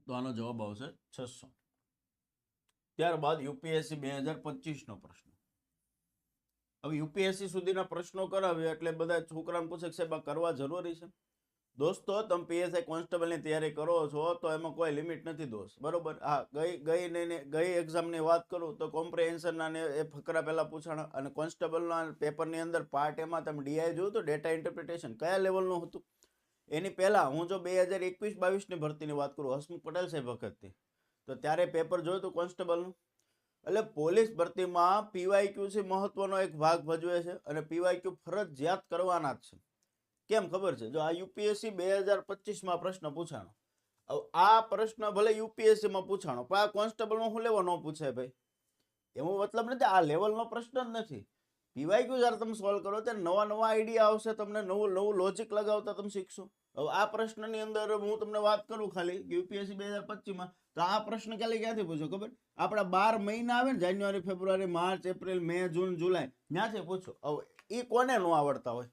તો આનો જવાબ આવશે 600. ત્યારબાદ યુપીએસસી 2025 નો પ્રશ્ન. હવે યુપીએસસી સુધીના પ્રશ્નો કરાવ્યા એટલે બધા છોકરાને પૂછે કે સાહેબ આ કરવા જરૂરી છે? દોસ્તો, તમે પીએસઆઈ કોન્સ્ટેબલની તૈયારી કરો છો તો એમાં કોઈ લિમિટ નથી દોસ્ત, બરોબર? હા, ગઈ એક્ઝામની વાત કરું તો કોમ્પ્રિહેન્શનના ને એ ફકરા પહેલા પૂછાણા, અને કોન્સ્ટેબલના પેપરની અંદર પાર્ટ એમાં તમે ડીઆઈ જોયું તો ડેટા ઇન્ટરપ્રિટેશન કયા લેવલનું હતું. એની પહેલા હું જો 2021-22ની ભરતીની વાત કરું, હસમુખ પટેલ સાહેબ વખતથી, તો ત્યારે પેપર જોયું હતું કોન્સ્ટેબલનું. એટલે પોલીસ ભરતીમાં પીવાયક્યુ મહત્વનો એક ભાગ ભજવે છે, અને પીવાયક્યુ ફરજિયાત કરવાના જ છે. કેમ ખબર છે? જો આ યુપીએસસી 2025માં પ્રશ્ન પૂછાણો, આ પ્રશ્ન ભલે યુપીએસસીમાં પૂછાણો પણ આ કોન્સ્ટેબલમાં શું લેવા ન પૂછાય ભાઈ? એવો મતલબ નથી, આ લેવલનો પ્રશ્ન જ નથી. પીવાયક્યુ જ્યારે તમે સોલ્વ કરો ત્યારે નવા નવા આઈડિયા આવશે, તમને નવું નવું લોજિક લગાવતા તમે શીખશો. હવે આ પ્રશ્નની અંદર હું તમને વાત કરું ખાલી યુપીએસસી 2025માં, તો આ પ્રશ્ન ક્યાંથી પૂછો ખબર? આપણા 12 મહિના આવે ને, જાન્યુઆરી, ફેબ્રુઆરી, માર્ચ, એપ્રિલ, મે, જૂન, જુલાઈ, ત્યાંથી પૂછો. હવે એ કોને ન આવડતા હોય?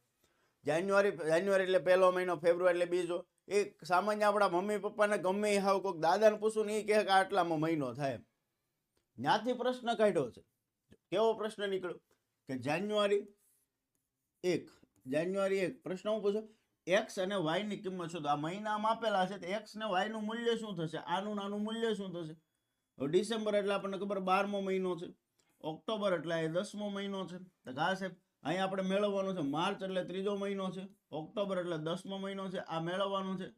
જાન્યુઆરી એટલે પહેલો મહિનો, ફેબ્રુઆરી એટલે બીજો. એ સામાન્ય આપણા મમ્મી પપ્પાને ગમે એ હાવ કોઈક દાદાને પૂછું ને એ કહે કે આટલામાં મહિનો થાય. ત્યાંથી પ્રશ્ન કાઢ્યો છે. કેવો પ્રશ્ન નીકળ્યો કે જાન્યુઆરી 1 પ્રશ્ન હું પૂછો, એક્સ અને વાય ની કિંમત શું? તો આ મહિનામાં આપેલા છે, તો એક્સ ને વાય નું મૂલ્ય શું થશે? આનું નાનું મૂલ્ય શું થશે? ડિસેમ્બર એટલે આપણને ખબર 12મો મહિનો છે, ઓક્ટોબર એટલે 10મો મહિનો છે. તો હા સાહેબ, અહીંયા આપણે મેળવવાનું છે. માર્ચ એટલે 3જો મહિનો છે, ઓક્ટોબર એટલે 10મો મહિનો છે, આ મેળવવાનું છે,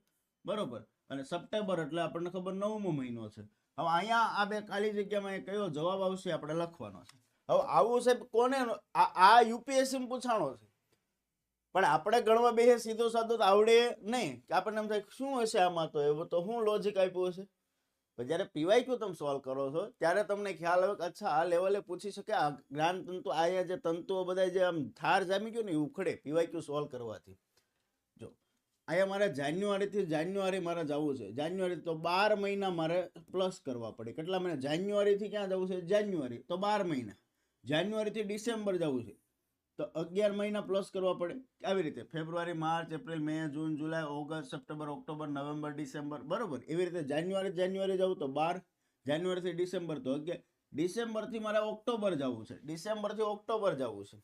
બરોબર. અને સપ્ટેમ્બર એટલે આપણને ખબર 9મો મહિનો છે. હવે અહીંયા આ બે ખાલી જગ્યામાં કયો જવાબ આવશે આપણે લખવાનો છે. હવે આવું સાહેબ કોને, આ યુપીએસસી પૂછાણો છે, પણ આપણે ગણવા બેસે સીધો સાધો તો આવડે નહીં. કે આપણને એમ થાય શું હશે આમાં, તો એવું તો શું લોજિક આપ્યું હશે. જ્યારે પીવાયક્યુ તમે સોલ્વ કરો છો ત્યારે તમને ખ્યાલ આવે કે અચ્છા આ લેવલે પૂછી શકે. આ જ્ઞાન તંતુ, આયા જે તંતુઓ બધા જે આમ ધાર જામી ગયું ને એ ઉખડે પીવાયક્યુ સોલ્વ કરવાથી. જો અહીંયા મારે જાન્યુઆરી મારે જવું છે, જાન્યુઆરી તો 12 મહિના મારે પ્લસ કરવા પડે. કેટલા મહિના? જાન્યુઆરીથી ક્યાં જવું છે? જાન્યુઆરી તો 12 મહિના. જાન્યુઆરીથી ડિસેમ્બર જવું છે તો 11 મહિના પ્લસ કરવા પડે. આવી રીતે February, March, April, May, June, July, August, September, October, November, December, બરોબર. એવી રીતે જાન્યુઆરી જવું તો 12, જાન્યુઆરીથી ડિસેમ્બર તો 11, ડિસેમ્બરથી મારે ઓક્ટોબર જવું છે, ડિસેમ્બરથી ઓક્ટોબર જવું છે.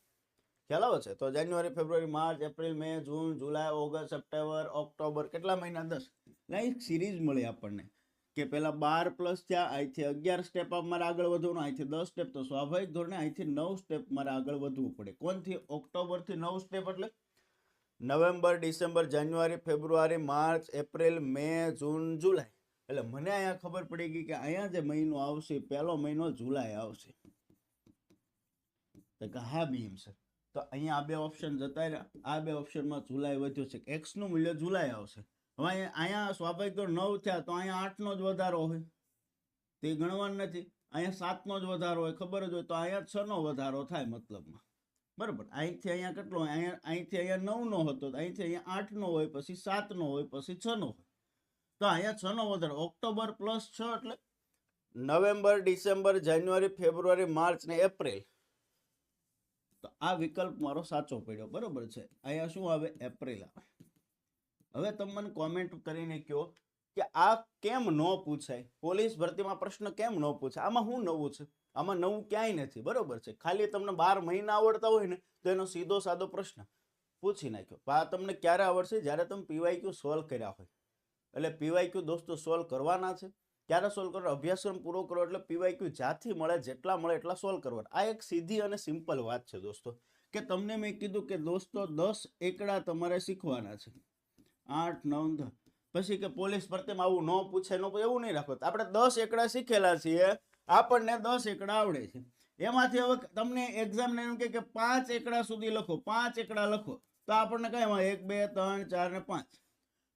ખ્યાલ આવે છે? તો જાન્યુઆરી, ફેબ્રુઆરી, March, April, May, June, July, August, September, October, કેટલા મહિના? 10. એટલે એક સિરીઝ મળી આપણને કે પેલા 12 પ્લસ થયા, અહીંથી 11 સ્ટેપ મારે આગળ વધવાનું, અહીંથી 10 સ્ટેપ, તો સ્વાભાવિક ધોરણે અહીંથી 9 સ્ટેપ મારે આગળ વધવું પડે. કોનથી? ઓક્ટોબરથી 9 સ્ટેપ એટલે નવેમ્બર, ડિસેમ્બર, જાન્યુઆરી, ફેબ્રુઆરી, માર્ચ, એપ્રિલ, મે, જૂન, જુલાઈ. એટલે મને અહીંયા ખબર પડી ગઈ કે અહીંયા જે મહિનો આવશે પહેલો મહિનો જુલાઈ આવશે. તો હા બીમ છે, તો અહીંયા આ બે ઓપ્શન જતા રહ્યા. આ બે ઓપ્શનમાં જુલાઈ વધ્યો છે, એક્સ નું મૂલ્ય જુલાઈ આવશે. હવે અહીંયા સ્વાભાવિક તો 9 થયા, તો અહીંયા 8નો જ વધારો હોય, તે ગણવાનું નથી. અહીંયા 7નો જ વધારો હોય, ખબર જ હોય, તો અહીંયા 6નો વધારો થાય મતલબમાં, બરોબર. અહીંથી અહીંયા કેટલો? અહીંથી અહીંયા 9નો હતો, અહીંથી અહીંયા 8નો હોય, પછી 7નો હોય, પછી 6નો હોય, તો અહીંયા 6નો વધારો. ઓક્ટોબર પ્લસ 6 એટલે નવેમ્બર, ડિસેમ્બર, જાન્યુઆરી, ફેબ્રુઆરી, માર્ચ ને એપ્રિલ. તો આ વિકલ્પ મારો સાચો પડ્યો, બરોબર છે. અહીંયા શું આવે? એપ્રિલ આવે. હવે તમે મને કોમેન્ટ કરીને કહો કે આ કેમ ન પૂછાય? પોલીસ ભરતીમાં પ્રશ્ન કેમ ન પૂછાય? આમાં શું નવું છે? આમાં નવું ક્યાંય નથી, બરોબર છે. ખાલી તમને 12 મહિના આવડતા હોય ને તો એનો સીધો સાદો પ્રશ્ન પૂછી નાખ્યો. આ તમને ક્યારે આવડશે? જ્યારે તમે પીવાયક્યુ સોલ્વ કર્યા હોય. એટલે પીવાયક્યુ દોસ્તો સોલ્વ કરવાના છે. ક્યારે સોલ્વ કરો? અભ્યાસક્રમ પૂરો કરો એટલે પીવાયક્યુ જ્યાંથી મળે, જેટલા મળે એટલા સોલ્વ કરવાના. આ એક સીધી અને સિમ્પલ વાત છે દોસ્તો, કે તમને મેં કીધું કે દોસ્તો 10 એકડા તમારે શીખવાના છે, 8, 9, 10. પછી કે પોલીસ ભરતીમાં આવું ન પૂછે, એવું નહીં રાખો. આપણે 10 એકડા શીખેલા છીએ, આપણને 10 એકડા આવડે છે. એમાંથી હવે તમને એક્ઝામને એમ કે 5 એકડા સુધી લખો, 5 એકડા લખો, તો આપણને કઈ 1, 2, 3, 4 ને 5.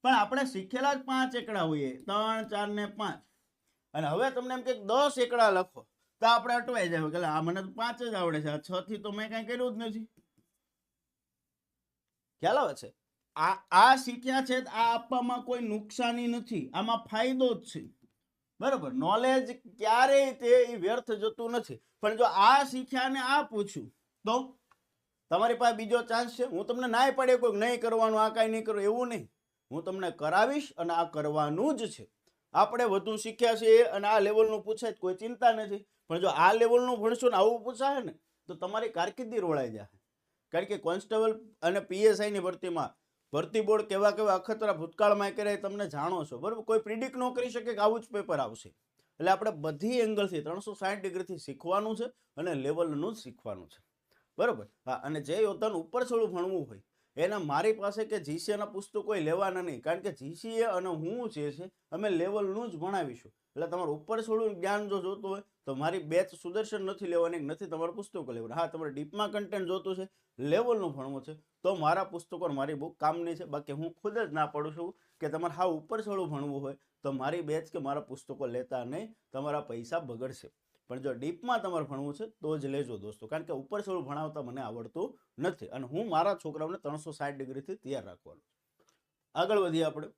પણ આપણે શીખેલા જ 5 એકડા હોઈએ, 3, 4 ને 5. અને હવે તમને એમ કે 10 એકડા લખો, તો આપણે અટવાઈ જાય કે આ મને તો 5 જ આવડે છે, આ 6 થી તો મેં કઈ કર્યું જ નથી. ખ્યાલ આવે છે? આ શીખ્યા છે, આ આપવામાં કોઈ નુકસાની નથી, આમાં ફાયદો જ છે, બરોબર. નોલેજ ક્યારેય તે વ્યર્થ જતું નથી. પણ જો આ શીખ્યા ને આ પૂછ્યું તો તમારી પાસે બીજો ચાન્સ છે. હું તમને ના પાડે કોઈ નહીં કરવાનું, આ કાંઈ નહીં કરવું એવું નહીં. હું તમને કરાવીશ અને આ કરવાનું જ છે. આપણે વધુ શીખ્યા છીએ અને આ લેવલનું પૂછાય કોઈ ચિંતા નથી, પણ જો આ લેવલનું ભણશો ને આવું પૂછાય ને તો તમારી કારકિર્દી રોળાઈ જાય. કારણ કે કોન્સ્ટેબલ અને પીએસઆઈની ભરતીમાં ભરતી બોર્ડ કેવા કેવા અખતરા ભૂતકાળમાં કરે તમને જાણો છો, બરાબર. કોઈ પ્રિડિક્ટ ન કરી શકે કે આવું જ પેપર આવશે. એટલે આપણે બધી એંગલથી 360 ડિગ્રીથી શીખવાનું છે અને લેવલનું જ શીખવાનું છે, બરાબર. હા, અને જે યોદ્ધાનું ઉપર છોડું ભણવું હોય એના મારી પાસે કે જીસીએના પુસ્તકો કોઈ લેવાના નહીં, કારણ કે જીસીએ અને હું જે છે અમે લેવલનું જ ભણાવીશું. એટલે તમારું ઉપર છોડું જ્ઞાન જો જોતું હોય તો મારી બેચ સુદર્શન નથી લેવાની, નથી તમારે પુસ્તકો લેવાના. હા, તમારે ડીપમાં કન્ટેન્ટ જોતું છે, લેવલનું ભણવું છે તો મારા પુસ્તકો મારી બુક કામની છે. બાકી હું ખુદ જ ના પાડું છું કે તમારે હા ઉપર છોડું ભણવું હોય તો મારી બેચ કે મારા પુસ્તકો લેતા નહીં, તમારા પૈસા બગડશે. પણ જો ડીપમાં તમારે ભણવું છે તો જ લેજો દોસ્તો, કારણ કે ઉપર છોડું ભણાવતા મને આવડતું નથી અને હું મારા છોકરાઓને 360 ડિગ્રીથી તૈયાર રાખવાનું. આગળ વધીએ આપણે.